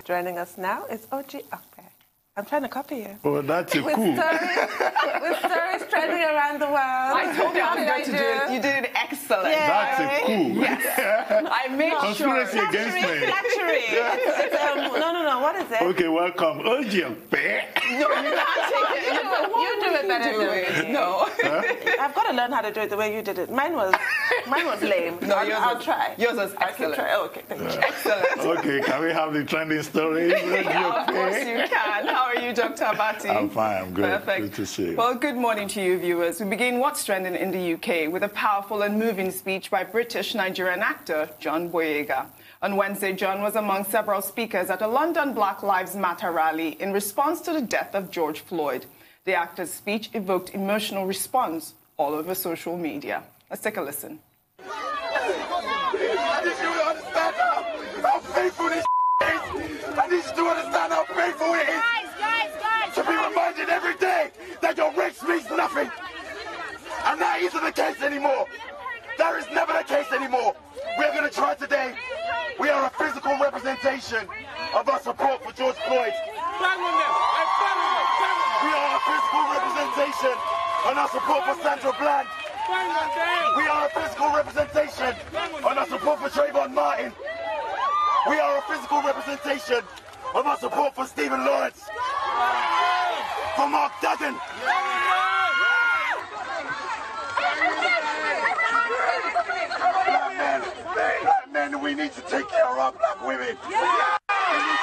Joining us now is OG Okpe. I'm trying to copy you. Oh, that's cool. With stories trending around the world. I told you I was going to do it. You did it excellent. Yeah. That's cool. Yes. I made Conspiracy sure. against me. Flattery. No. What is it? Okay, welcome. OG Okpe. No, you can't take it. You do it better than me. No. I've got to learn how to do it the way you did it. Mine was lame. No, I'll try. Yours was excellent. Oh, okay, thank you. Excellent. Okay, can we have the trending stories? Yeah, of course you can. How are you, Dr. Abati? I'm fine, I'm good. Perfect. Good to see you. Well, good morning to you, viewers. We begin What's Trending in the UK with a powerful and moving speech by British-Nigerian actor John Boyega. On Wednesday, John was among several speakers at a London Black Lives Matter rally in response to the death of George Floyd. The actor's speech evoked emotional response all over social media. Let's take a listen. I need you to understand how painful this is. I need you to understand how painful it is. Guys. To be reminded every day that your race means nothing. And that isn't the case anymore. That is never the case anymore. We are going to try today. We are a physical representation of our support for George Floyd. We are a physical representation on our support for Sandra Bland. We are a physical representation on our support for Trayvon Martin. We are a physical representation of our support for Stephen Lawrence. For Mark Duggan. Black men, we need to take care of our black women. We need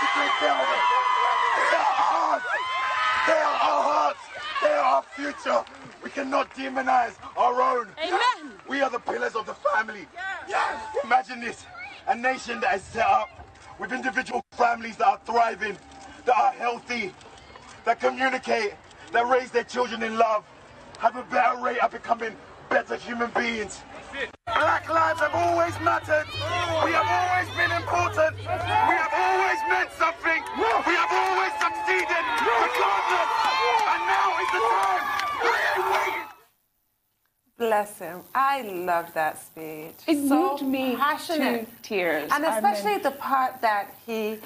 to take care of them. They are ours. They are our hearts. They are our future. We cannot demonize our own. Amen. We are the pillars of the family. Yes. Imagine this, a nation that is set up with individual families that are thriving, that are healthy, that communicate, that raise their children in love, have a better rate of becoming better human beings. Black lives have always mattered. We have always been important. We have always meant something. We have always succeeded, regardless. And now is the time. I ain't waiting. Bless him. I loved that speech. It so moved me passionate. to tears. And especially the part that he's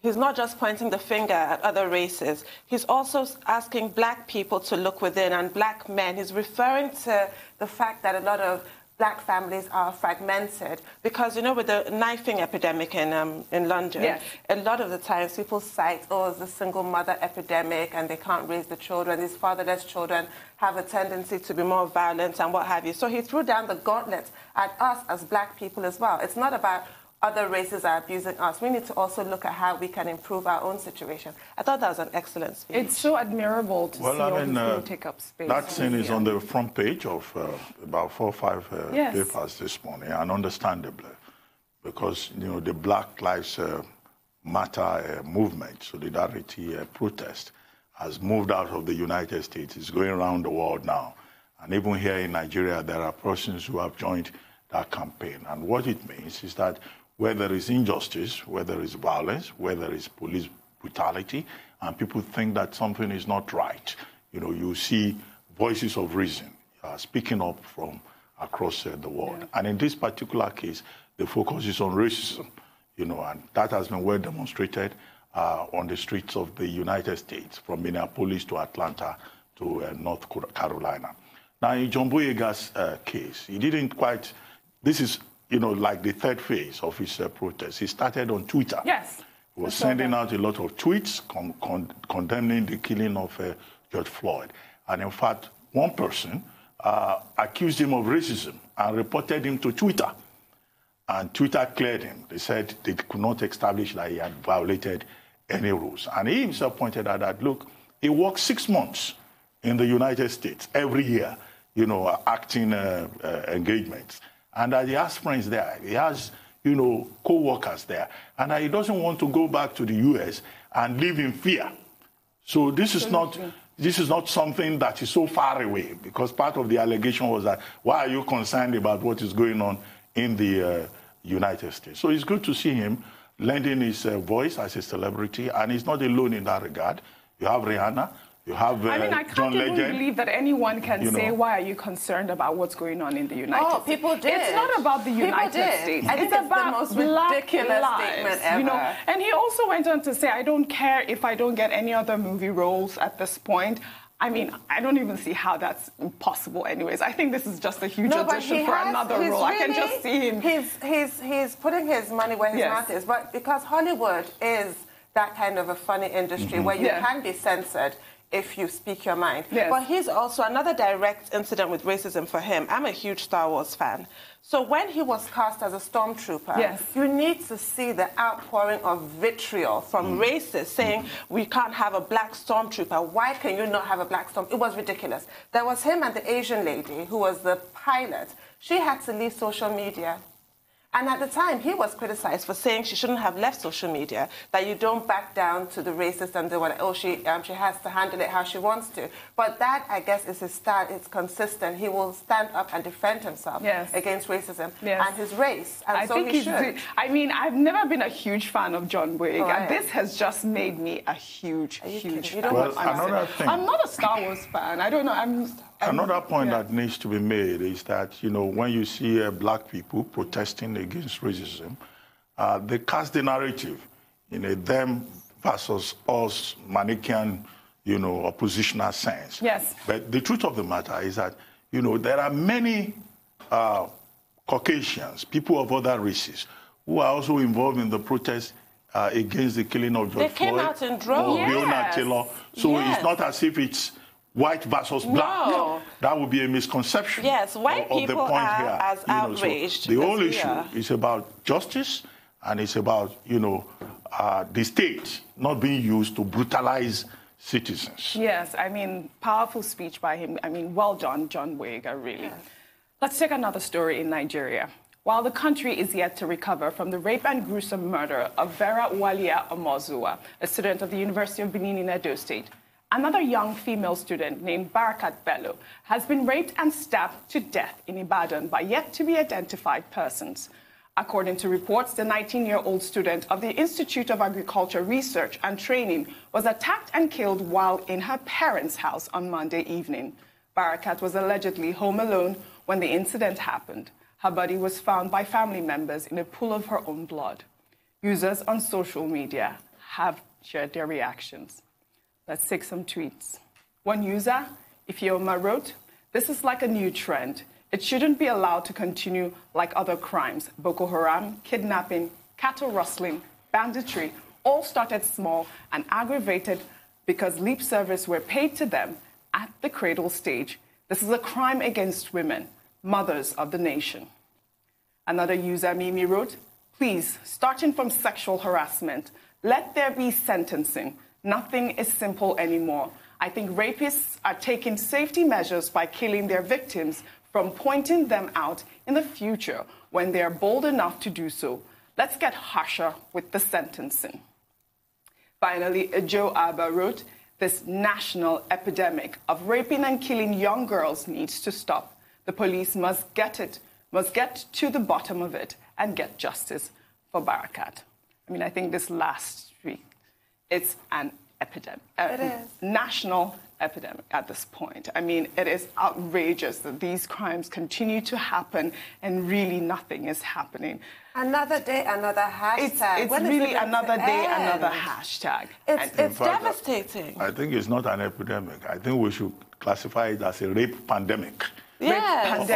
not just pointing the finger at other races. He's also asking black people to look within, and black men. He's referring to the fact that a lot of black families are fragmented because, you know, with the knifing epidemic in London, yes, a lot of the times people cite, it's a single mother epidemic and they can't raise the children. These fatherless children have a tendency to be more violent and what have you. So he threw down the gauntlet at us as black people as well. It's not about other races are abusing us. We need to also look at how we can improve our own situation. I thought that was an excellent speech. It's so admirable to see all these people take up space. That scene is on the front page of about 4 or 5 yes, papers this morning, and understandably, because, you know, the Black Lives Matter movement, solidarity protest, has moved out of the United States. It's going around the world now. And even here in Nigeria, there are persons who have joined that campaign. And what it means is that where there is injustice, where there is violence, where there is police brutality, and people think that something is not right, you know, you see voices of reason speaking up from across the world. Yeah. And in this particular case, the focus is on racism, you know, and that has been well demonstrated on the streets of the United States, from Minneapolis to Atlanta to North Carolina. Now, in John Boyega's case, he didn't quite, this is, you know, like the third phase of his protest. He started on Twitter. Yes. He was sending out a lot of tweets condemning the killing of George Floyd. And in fact, one person accused him of racism and reported him to Twitter. And Twitter cleared him. They said they could not establish that he had violated any rules. And he himself pointed out that, look, he worked 6 months in the United States every year, you know, acting engagements. And that he has friends there. He has, you know, co-workers there. And that he doesn't want to go back to the U.S. and live in fear. So this is not something that is so far away, because part of the allegation was that, why are you concerned about what is going on in the United States? So it's good to see him lending his voice as a celebrity, and he's not alone in that regard. You have Rihanna, You have I mean, I can't John even Legend. believe that anyone can say, why are you concerned about what's going on in the United States? People did. It's not about the United States. I think it's it's about the most ridiculous lives, statement ever. you know? And he also went on to say, I don't care if I don't get any other movie roles at this point. I mean, I don't even see how that's impossible anyways. I think this is just a huge audition for another role. Really, I can just see him. He's putting his money where his mouth is. But because Hollywood is that kind of a funny industry where you can be censored if you speak your mind. Yes. But he's also another direct incident with racism for him. I'm a huge Star Wars fan. So when he was cast as a stormtrooper, you need to see the outpouring of vitriol from racists saying, we can't have a black stormtrooper. Why can you not have a black stormtrooper? It was ridiculous. There was him and the Asian lady who was the pilot. She had to leave social media. And at the time, he was criticized for saying she shouldn't have left social media, that you don't back down to the racist and the one, she has to handle it how she wants to. But that, I guess, is his style. It's consistent. He will stand up and defend himself against racism and his race. And I think he should. I mean, I've never been a huge fan of John Boyega. This has just made me a huge fan. Well, another thing. I'm not a Star Wars fan. I don't know. Another point that needs to be made is that, you know, when you see black people protesting against racism, they cast the narrative in a them versus us Manichaean, you know, oppositional sense. Yes. But the truth of the matter is that, you know, there are many Caucasians, people of other races, who are also involved in the protest against the killing of George Floyd. They came out in droves. Or Breonna Taylor. So it's not as if it's white versus black. No. That would be a misconception. Yes, white of people the point are here. as outraged. So the whole issue is about justice, and it's about, you know, the state not being used to brutalize citizens. Yes, I mean, powerful speech by him. I mean, well done, John Boyega, really. Yes. Let's take another story in Nigeria. While the country is yet to recover from the rape and gruesome murder of Vera Walia Omozuwa, a student of the University of Benin in Edo State, another young female student named Barakat Bello has been raped and stabbed to death in Ibadan by yet-to-be-identified persons. According to reports, the 19-year-old student of the Institute of Agriculture Research and Training was attacked and killed while in her parents' house on Monday evening. Barakat was allegedly home alone when the incident happened. Her body was found by family members in a pool of her own blood. Users on social media have shared their reactions. Let's take some tweets. One user, Ifeoma, wrote, "This is like a new trend. It shouldn't be allowed to continue like other crimes. Boko Haram, kidnapping, cattle rustling, banditry, all started small and aggravated because lip service were paid to them at the cradle stage. This is a crime against women, mothers of the nation." Another user, Mimi, wrote, "Please, starting from sexual harassment, let there be sentencing. Nothing is simple anymore. I think rapists are taking safety measures by killing their victims from pointing them out in the future when they are bold enough to do so. Let's get harsher with the sentencing." Finally, Joe Abba wrote, "This national epidemic of raping and killing young girls needs to stop. The police must get to the bottom of it and get justice for Barakat." I mean, I think this last week, it's an epidemic, national epidemic at this point. I mean, it is outrageous that these crimes continue to happen and really nothing is happening. Another day, another hashtag. It's really another day, another hashtag. It's devastating. I think it's not an epidemic. I think we should classify it as a rape pandemic. Yes.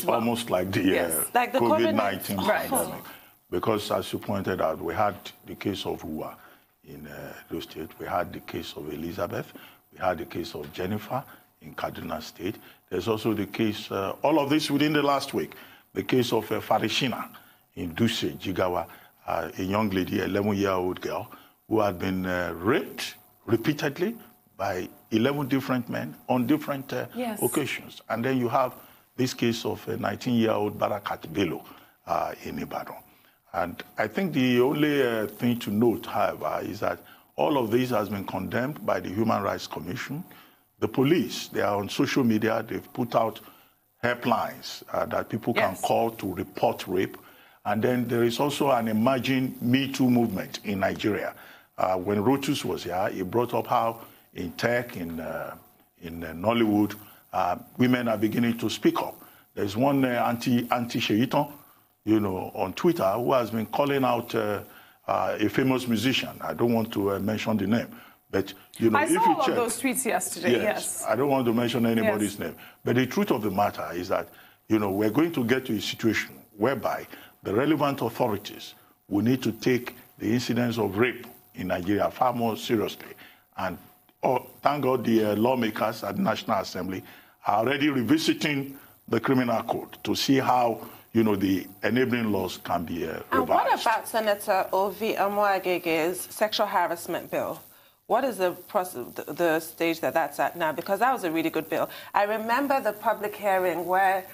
Almost like the, like the COVID-19 pandemic. Because, as you pointed out, we had the case of Uwa in Edo State. We had the case of Elizabeth. We had the case of Jennifer in Kaduna State. There's also the case, all of this within the last week, the case of Farishina in Duse, Jigawa, a young lady, 11-year-old girl, who had been raped repeatedly by 11 different men on different occasions. And then you have this case of a 19-year-old Barakat Bello in Ibadan. And I think the only thing to note, however, is that all of this has been condemned by the Human Rights Commission. The police, they are on social media. They've put out helplines that people can call to report rape. And then there is also an emerging Me Too movement in Nigeria. When Rotus was here, he brought up how in tech, in Nollywood, women are beginning to speak up. There's one Auntie Sheiton, on Twitter, who has been calling out a famous musician. I don't want to mention the name, but I saw all of those tweets yesterday. Yes. I don't want to mention anybody's name, but the truth of the matter is that we're going to get to a situation whereby the relevant authorities will need to take the incidence of rape in Nigeria far more seriously. And thank God the lawmakers at the National Assembly are already revisiting the criminal code to see how the enabling laws can be revised. And what about Senator Ovi Amoagege's sexual harassment bill? What is the stage that's at now? Because that was a really good bill. I remember the public hearing where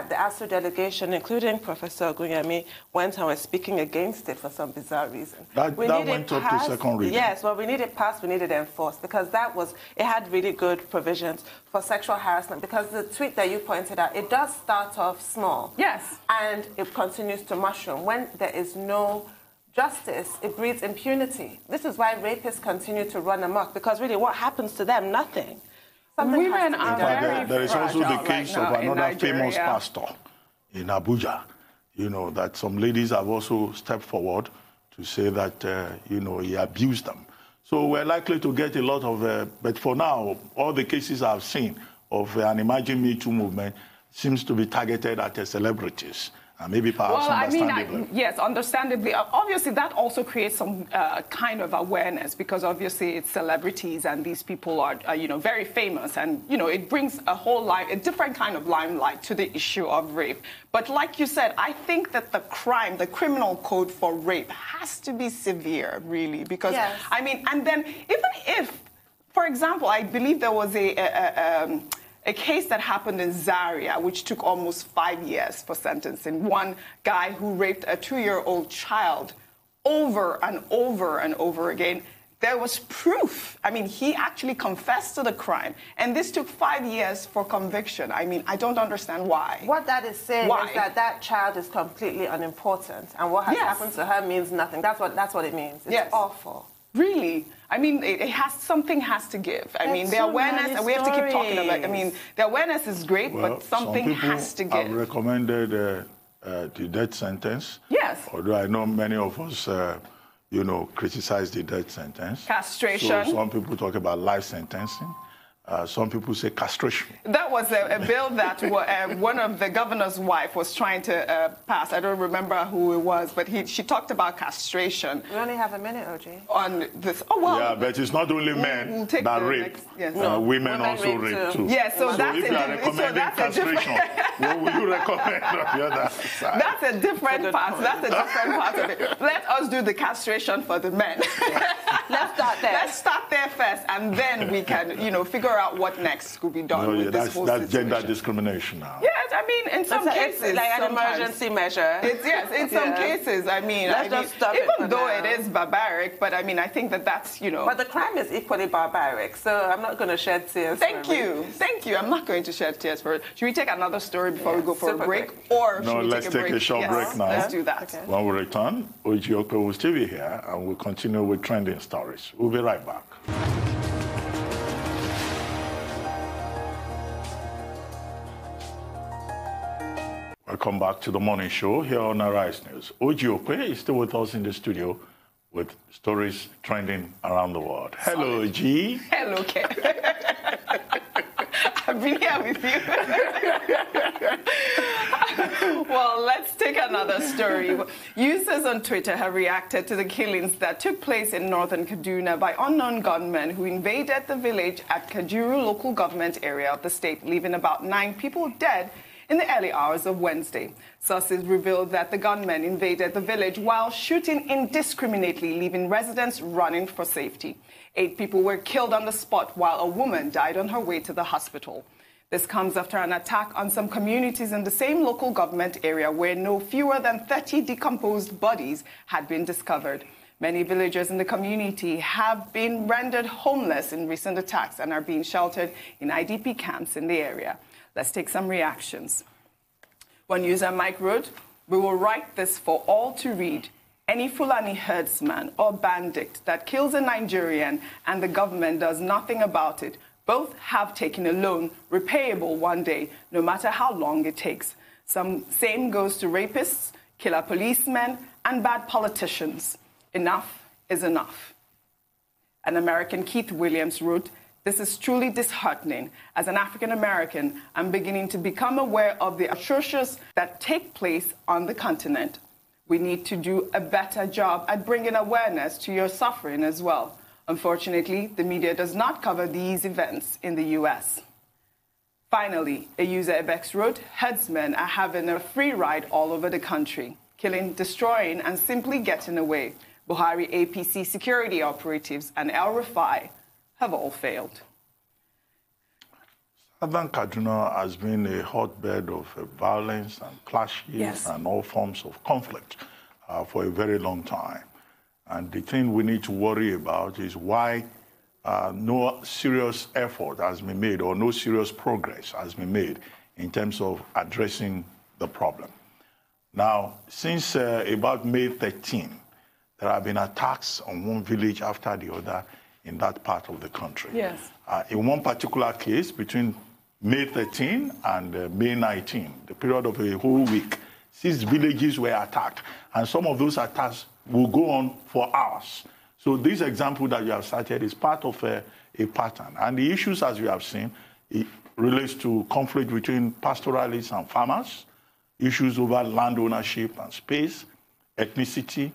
the ASU delegation, including Professor Ogunyemi, went and was speaking against it for some bizarre reason. That went up to second reading. Yes, well, we need it passed, we need it enforced, because it had really good provisions for sexual harassment, because the tweet that you pointed out, it does start off small. Yes. And it continues to mushroom. When there is no justice, it breeds impunity. This is why rapists continue to run amok, because really what happens to them? Nothing. Women are very There is also the case of another famous Nigeria. pastor in Abuja, that some ladies have also stepped forward to say that, he abused them. So we're likely to get a lot of, but for now, all the cases I've seen of an Imagine Me Too movement seems to be targeted at celebrities. And maybe perhaps understandably. Yes, understandably. Obviously, that also creates some kind of awareness, because obviously it's celebrities and these people are very famous, and it brings a different kind of limelight to the issue of rape. But like you said, I think that the criminal code for rape has to be severe, really, because yes. and then even if, for example, I believe there was a case that happened in Zaria, which took almost 5 years for sentencing. One guy who raped a 2-year-old child over and over and over again. There was proof. He actually confessed to the crime. And this took 5 years for conviction. I don't understand why. What that is saying is that child is completely unimportant. And what has happened to her means nothing. That's what it means. It's awful. Really? Something has to give. The awareness, and we have to keep talking about it. The awareness is great, but something has to give. I've recommended the death sentence. Yes. Although I know many of us, criticize the death sentence. Castration. So some people talk about life sentencing. Some people say castration. That was a bill that one of the governor's wife was trying to pass. I don't remember who it was, but she talked about castration. We only have a minute, OG. On this. Oh, well. Yeah, but it's not only men that rape. Yes. Women also rape too. Yeah, so that's if you are recommending castration, what would you recommend on the other side? That's a different part. That's a different part of it. Let us do the castration for the men. Let's start there. Let's start there first, and then we can, figure out what next could be done with this whole situation. That's gender discrimination now. Yes, in some cases. It's like an emergency measure. In some cases, just stop it even though it is barbaric, but I think that's, But the crime is equally barbaric, so I'm not going to shed tears. Thank you. I'm not going to shed tears for it. Should we take another story before we go for a break? Quick. Or no, let's take a short break now. Let's do that. Okay. When we return, Okpe will still be here, and we'll continue with trending stories. We'll be right back. Welcome back to the morning show here on Arise News. Okpe is still with us in the studio with stories trending around the world. Hello, G. Hello, K. I've been here with you. Well, let's take another story. Users on Twitter have reacted to the killings that took place in northern Kaduna by unknown gunmen who invaded the village at Kajuru local government area of the state, leaving about 9 people dead in the early hours of Wednesday. Sources revealed that the gunmen invaded the village while shooting indiscriminately, leaving residents running for safety. 8 people were killed on the spot, while a woman died on her way to the hospital. This comes after an attack on some communities in the same local government area where no fewer than 30 decomposed bodies had been discovered. Many villagers in the community have been rendered homeless in recent attacks and are being sheltered in IDP camps in the area. Let's take some reactions. One user, Mike, wrote, "We will write this for all to read. Any Fulani herdsman or bandit that kills a Nigerian and the government does nothing about it, both have taken a loan repayable one day, no matter how long it takes. Same goes to rapists, killer policemen, and bad politicians. Enough is enough. An American, Keith Williams, wrote, "This is truly disheartening. As an African American, I'm beginning to become aware of the atrocious that take place on the continent. We need to do a better job at bringing awareness to your suffering as well. Unfortunately, the media does not cover these events in the U.S." Finally, a user Ebex wrote, "Herdsmen are having a free ride all over the country, killing, destroying, and simply getting away. Buhari APC security operatives and El Rufai have all failed." Southern Kaduna has been a hotbed of violence and clashes and all forms of conflict for a very long time. And the thing we need to worry about is why no serious effort has been made or no serious progress has been made in terms of addressing the problem. Now, since about May 13, there have been attacks on one village after the other in that part of the country. Yes. In one particular case, between May 13 and May 19, the period of a whole week, 6 villages were attacked. And some of those attacks will go on for hours. So this example that you have cited is part of a pattern. And the issues, as you have seen, it relates to conflict between pastoralists and farmers, issues over land ownership and space, ethnicity,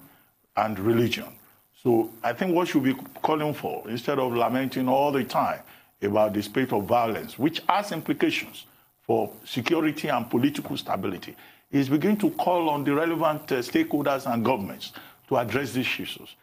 and religion. So I think what should be calling for, instead of lamenting all the time about the spate of violence, which has implications for security and political stability, is begin to call on the relevant stakeholders and governments to address these issues.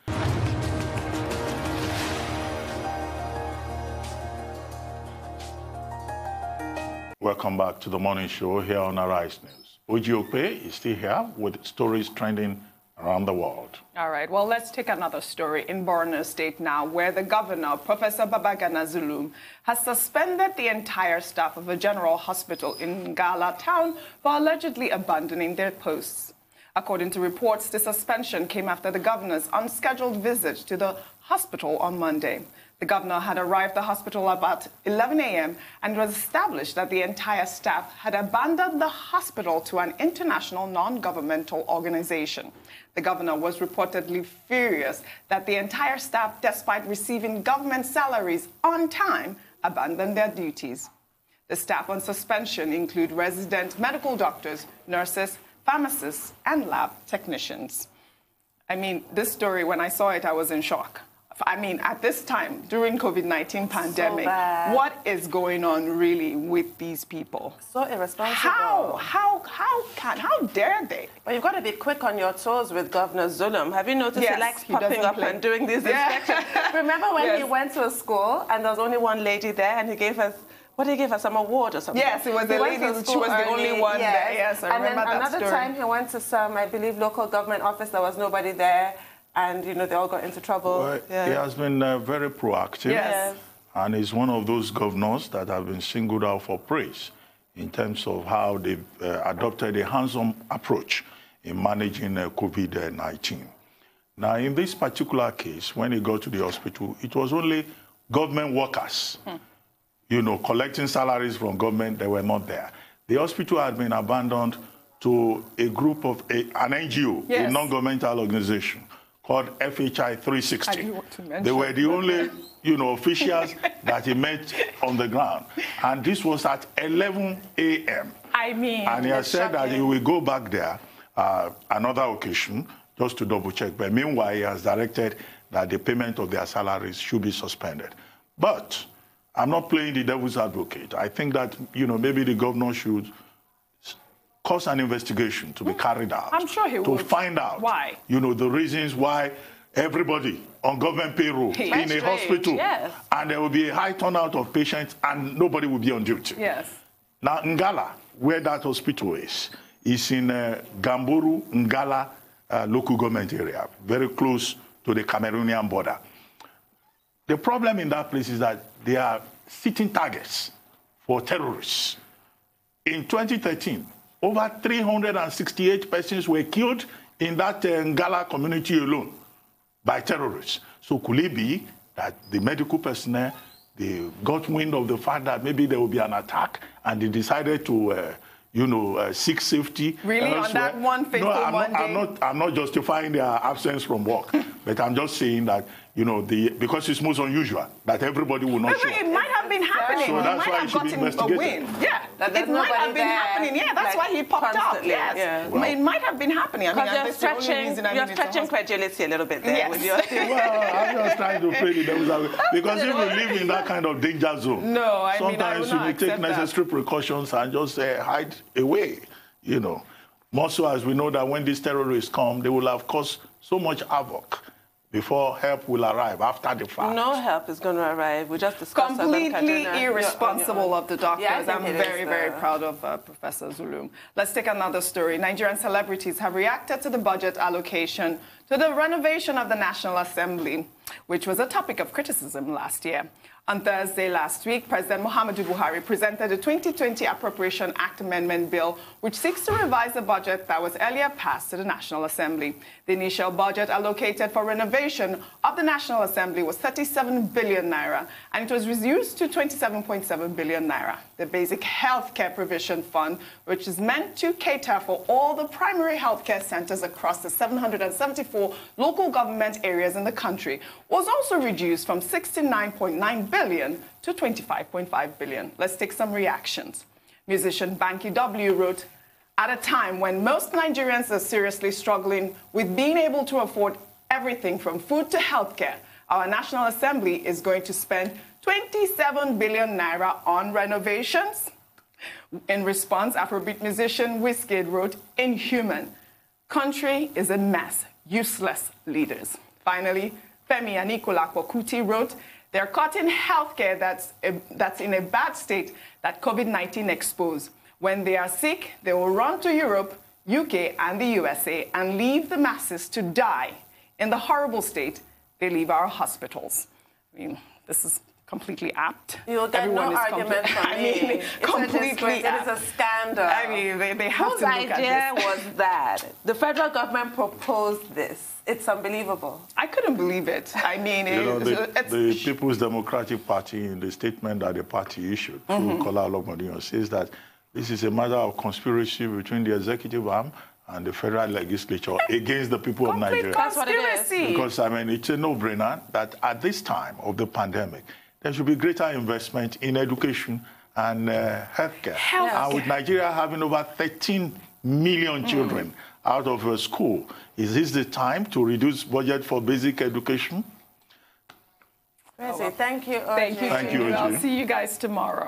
Welcome back to the morning show here on Arise News. Okpe is still here with stories trending around the world. All right, well, let's take another story in Borno State now, where the governor, Professor Babagana Zulum, has suspended the entire staff of a general hospital in Ngala town for allegedly abandoning their posts. According to reports, the suspension came after the governor's unscheduled visit to the hospital on Monday. The governor had arrived at the hospital about 11 a.m. and it was established that the entire staff had abandoned the hospital to an international non-governmental organization. The governor was reportedly furious that the entire staff, despite receiving government salaries on time, abandoned their duties. The staff on suspension include resident medical doctors, nurses, pharmacists, and lab technicians. I mean, this story, when I saw it, I was in shock. I mean, at this time, during COVID-19 pandemic, what is going on really with these people? So irresponsible. How dare they? But you've got to be quick on your toes with Governor Zulum. Have you noticed he likes popping up and doing these inspections? Remember when he went to a school and there was only one lady there and he gave us, what did he give us, some award or something? Yes, it was the lady, she was the only one there. Yes, I remember that story. And then another time he went to some, I believe, local government office, there was nobody there. And, you know, they all got into trouble. Well, he has been very proactive. Yes. And he's one of those governors that have been singled out for praise in terms of how they've adopted a hands-on approach in managing COVID-19. Now, in this particular case, when he got to the hospital, it was only government workers, you know, collecting salaries from government. They were not there. The hospital had been abandoned to a group of an NGO, a non-governmental organization, called FHI 360. They were the only, you know, officials that he met on the ground. And this was at 11 a.m. I mean, and he has said that he will go back there another occasion just to double check. But meanwhile, he has directed that the payment of their salaries should be suspended. But I'm not playing the devil's advocate. I think that, you know, maybe the governor should cause an investigation to be carried out. I'm sure he will. To find out why. You know, the reasons why everybody on government payroll in a hospital, and there will be a high turnout of patients and nobody will be on duty. Yes. Now, Ngala, where that hospital is in Gamburu, Ngala local government area, very close to the Cameroonian border. The problem in that place is that they are sitting targets for terrorists. In 2013, over 368 persons were killed in that Ngala community alone by terrorists. So could it be that the medical personnel, they got wind of the fact that maybe there will be an attack and they decided to, seek safety really elsewhere? On that one fateful Monday? I'm not justifying their absence from work, but I'm just saying that, because it's most unusual that everybody will not show up. It might have been happening. So that's why it should be investigated. Yeah, it might have been happening. Yeah, that's why he popped up. Yes. Yeah. Well, it might have been happening. I mean, you're stretching credulity a little bit there. Yes. With your well, I'm just trying to play the devil's advocate. Because if you live in that kind of danger zone, sometimes you will take necessary precautions and just hide away, More so as we know that when these terrorists come, they will have caused so much havoc before help will arrive after the fact. No help is going to arrive. We just discussed completely irresponsible of the doctors. Yeah, I'm very, very proud of Professor Zulum. Let's take another story. Nigerian celebrities have reacted to the budget allocation to the renovation of the National Assembly, which was a topic of criticism last year. On Thursday last week, President Muhammadu Buhari presented the 2020 Appropriation Act Amendment Bill, which seeks to revise the budget that was earlier passed to the National Assembly. The initial budget allocated for renovation of the National Assembly was 37 billion naira, and it was reduced to 27.7 billion naira. The Basic Healthcare Provision Fund, which is meant to cater for all the primary healthcare centers across the 774 local government areas in the country, was also reduced from 69.9 billion to 25.5 billion. Let's take some reactions. Musician Banky W wrote, "At a time when most Nigerians are seriously struggling with being able to afford everything from food to healthcare, our National Assembly is going to spend 27 billion naira on renovations?" In response, Afrobeat musician Wizkid wrote, "Inhuman. Country is a mess. Useless leaders." Finally, Femi Anikulapo Kuti wrote, "They're cutting healthcare that's in a bad state that COVID-19 exposed. When they are sick, they will run to Europe, UK, and the USA and leave the masses to die in the horrible state they leave our hospitals." I mean, this is completely apt. You'll get no argument from me. Completely apt. It is a scandal. I mean, they have to look at this. Whose idea was that? The federal government proposed this. It's unbelievable. I couldn't believe it. I mean, the People's Democratic Party, in the statement that the party issued through Kola Olomodinyo, says that this is a matter of conspiracy between the executive arm and the federal legislature against the people of Nigeria. That's what it is. Because, I mean, it's a no-brainer that at this time of the pandemic, there should be greater investment in education and healthcare. And with Nigeria having over 13 million children out of school, is this the time to reduce budget for basic education? Thank you, Thank you. I'll see you guys tomorrow.